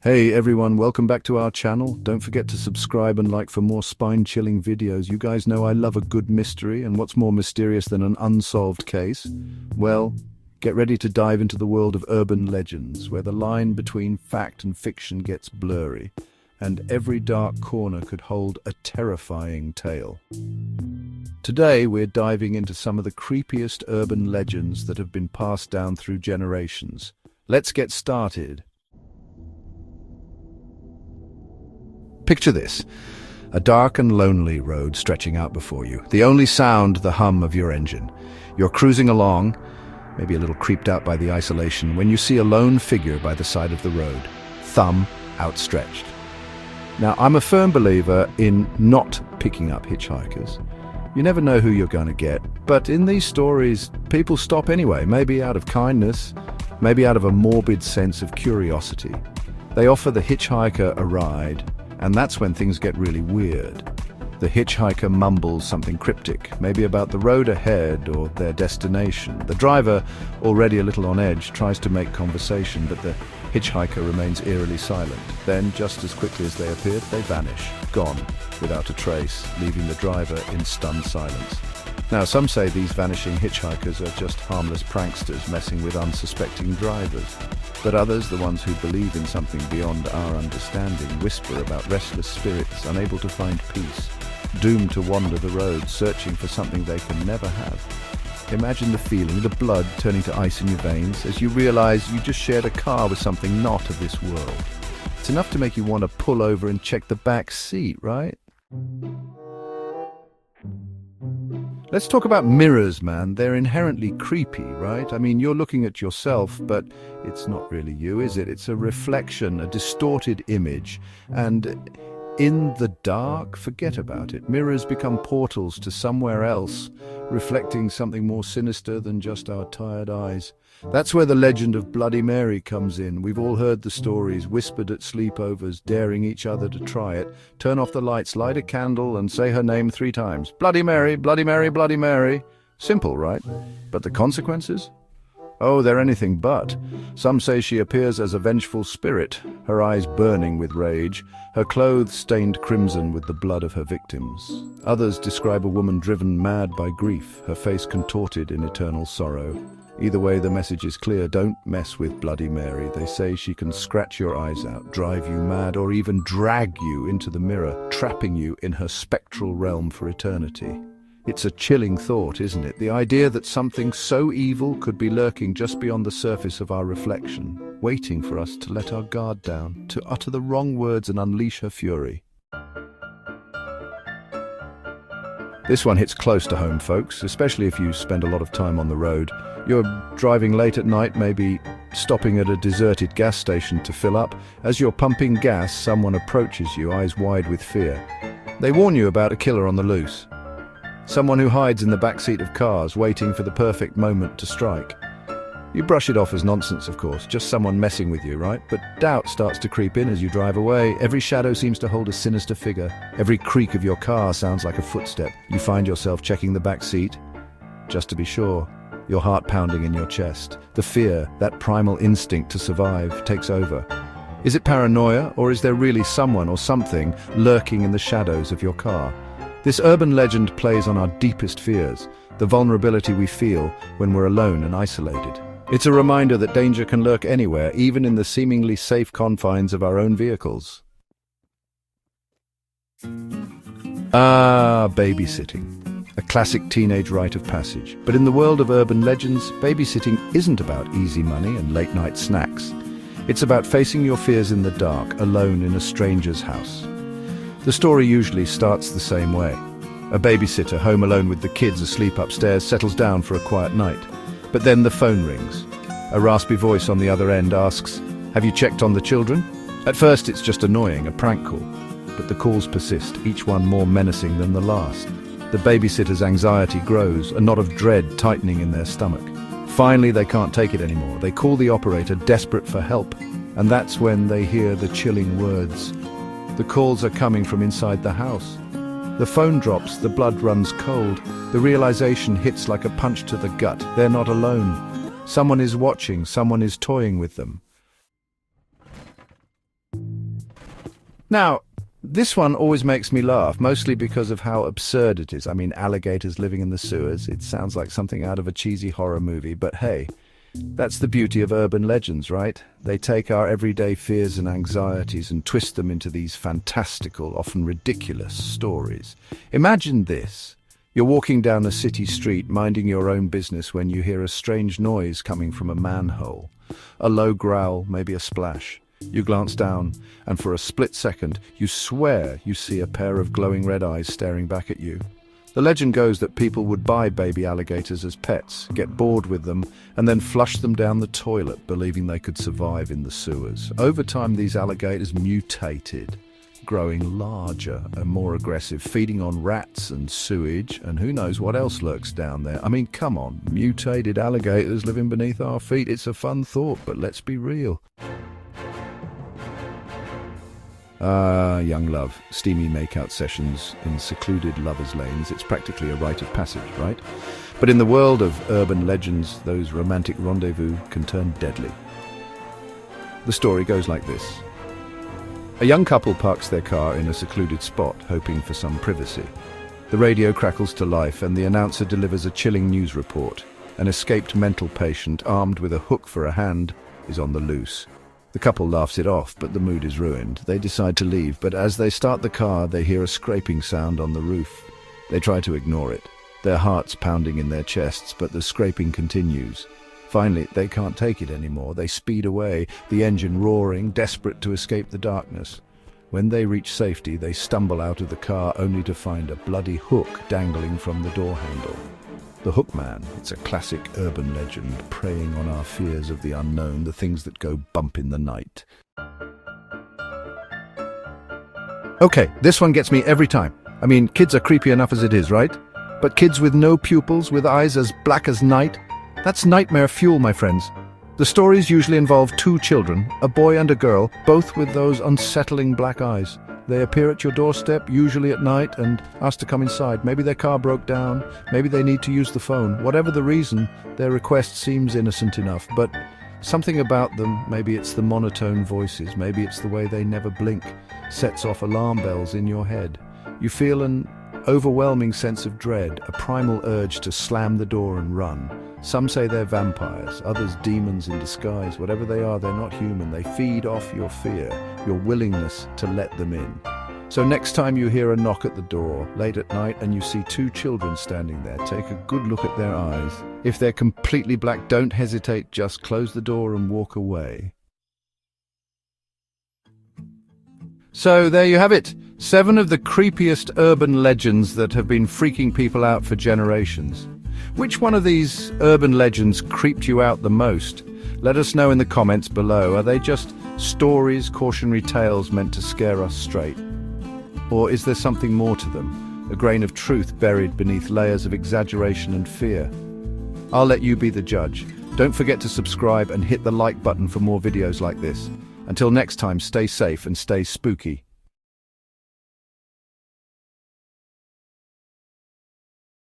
Hey everyone, welcome back to our channel. Don't forget to subscribe and like for more spine-chilling videos. You guys know I love a good mystery, and what's more mysterious than an unsolved case? Well, get ready to dive into the world of urban legends, where the line between fact and fiction gets blurry, and every dark corner could hold a terrifying tale. Today we're diving into some of the creepiest urban legends that have been passed down through generations. Let's get started. Picture this, a dark and lonely road stretching out before you. The only sound, the hum of your engine. You're cruising along, maybe a little creeped out by the isolation, when you see a lone figure by the side of the road, thumb outstretched. Now, I'm a firm believer in not picking up hitchhikers. You never know who you're going to get, but in these stories, people stop anyway, maybe out of kindness, maybe out of a morbid sense of curiosity. They offer the hitchhiker a ride, and that's when things get really weird. The hitchhiker mumbles something cryptic, maybe about the road ahead or their destination. The driver, already a little on edge, tries to make conversation, but the hitchhiker remains eerily silent. Then, just as quickly as they appeared, they vanish, gone, without a trace, leaving the driver in stunned silence. Now, some say these vanishing hitchhikers are just harmless pranksters messing with unsuspecting drivers. But others, the ones who believe in something beyond our understanding, whisper about restless spirits unable to find peace, doomed to wander the road, searching for something they can never have. Imagine the feeling, the blood turning to ice in your veins as you realize you just shared a car with something not of this world. It's enough to make you want to pull over and check the back seat, right? Let's talk about mirrors, man. They're inherently creepy, right? I mean, you're looking at yourself, but it's not really you, is it? It's a reflection, a distorted image. And in the dark, forget about it. Mirrors become portals to somewhere else, reflecting something more sinister than just our tired eyes. That's where the legend of Bloody Mary comes in. We've all heard the stories, whispered at sleepovers, daring each other to try it. Turn off the lights, light a candle, and say her name 3 times. Bloody Mary, Bloody Mary, Bloody Mary. Simple, right? But the consequences? Oh, they're anything but. Some say she appears as a vengeful spirit, her eyes burning with rage, her clothes stained crimson with the blood of her victims. Others describe a woman driven mad by grief, her face contorted in eternal sorrow. Either way, the message is clear. Don't mess with Bloody Mary. They say she can scratch your eyes out, drive you mad, or even drag you into the mirror, trapping you in her spectral realm for eternity. It's a chilling thought, isn't it? The idea that something so evil could be lurking just beyond the surface of our reflection, waiting for us to let our guard down, to utter the wrong words and unleash her fury. This one hits close to home, folks, especially if you spend a lot of time on the road. You're driving late at night, maybe stopping at a deserted gas station to fill up. As you're pumping gas, someone approaches you, eyes wide with fear. They warn you about a killer on the loose. Someone who hides in the backseat of cars, waiting for the perfect moment to strike. You brush it off as nonsense, of course, just someone messing with you, right? But doubt starts to creep in as you drive away. Every shadow seems to hold a sinister figure. Every creak of your car sounds like a footstep. You find yourself checking the back seat, just to be sure. Your heart pounding in your chest. The fear, that primal instinct to survive, takes over. Is it paranoia, or is there really someone or something lurking in the shadows of your car? This urban legend plays on our deepest fears, the vulnerability we feel when we're alone and isolated. It's a reminder that danger can lurk anywhere, even in the seemingly safe confines of our own vehicles. Babysitting. A classic teenage rite of passage. But in the world of urban legends, babysitting isn't about easy money and late-night snacks. It's about facing your fears in the dark, alone in a stranger's house. The story usually starts the same way. A babysitter, home alone with the kids asleep upstairs, settles down for a quiet night. But then the phone rings. A raspy voice on the other end asks, "Have you checked on the children?" At first it's just annoying, a prank call. But the calls persist, each one more menacing than the last. The babysitter's anxiety grows, a knot of dread tightening in their stomach. Finally, they can't take it anymore. They call the operator, desperate for help. And that's when they hear the chilling words. The calls are coming from inside the house. The phone drops, the blood runs cold. The realization hits like a punch to the gut. They're not alone. Someone is watching, someone is toying with them. Now, this one always makes me laugh, mostly because of how absurd it is. I mean, alligators living in the sewers. It sounds like something out of a cheesy horror movie, but hey, that's the beauty of urban legends, right? They take our everyday fears and anxieties and twist them into these fantastical, often ridiculous stories. Imagine this. You're walking down a city street, minding your own business, when you hear a strange noise coming from a manhole. A low growl, maybe a splash. You glance down, and for a split second, you swear you see a pair of glowing red eyes staring back at you. The legend goes that people would buy baby alligators as pets, get bored with them, and then flush them down the toilet, believing they could survive in the sewers. Over time, these alligators mutated, growing larger and more aggressive, feeding on rats and sewage, and who knows what else lurks down there. I mean, come on, mutated alligators living beneath our feet. It's a fun thought, but let's be real. Young love, steamy makeout sessions in secluded lovers' lanes. It's practically a rite of passage, right? But in the world of urban legends, those romantic rendezvous can turn deadly. The story goes like this. A young couple parks their car in a secluded spot, hoping for some privacy. The radio crackles to life, and the announcer delivers a chilling news report. An escaped mental patient, armed with a hook for a hand, is on the loose. The couple laughs it off, but the mood is ruined. They decide to leave, but as they start the car, they hear a scraping sound on the roof. They try to ignore it, their hearts pounding in their chests, but the scraping continues. Finally, they can't take it anymore. They speed away, the engine roaring, desperate to escape the darkness. When they reach safety, they stumble out of the car only to find a bloody hook dangling from the door handle. The Hookman, it's a classic urban legend, preying on our fears of the unknown, the things that go bump in the night. Okay, this one gets me every time. I mean, kids are creepy enough as it is, right? But kids with no pupils, with eyes as black as night, that's nightmare fuel, my friends. The stories usually involve two children, a boy and a girl, both with those unsettling black eyes. They appear at your doorstep, usually at night, and ask to come inside. Maybe their car broke down, maybe they need to use the phone. Whatever the reason, their request seems innocent enough, but something about them, maybe it's the monotone voices, maybe it's the way they never blink, sets off alarm bells in your head. You feel an overwhelming sense of dread, a primal urge to slam the door and run. Some say they're vampires, others demons in disguise. Whatever they are, they're not human. They feed off your fear, your willingness to let them in. So next time you hear a knock at the door, late at night, and you see two children standing there, take a good look at their eyes. If they're completely black, don't hesitate, just close the door and walk away. So there you have it. 7 of the creepiest urban legends that have been freaking people out for generations. Which one of these urban legends creeped you out the most? Let us know in the comments below. Are they just stories, cautionary tales meant to scare us straight? Or is there something more to them? A grain of truth buried beneath layers of exaggeration and fear? I'll let you be the judge. Don't forget to subscribe and hit the like button for more videos like this. Until next time, stay safe and stay spooky.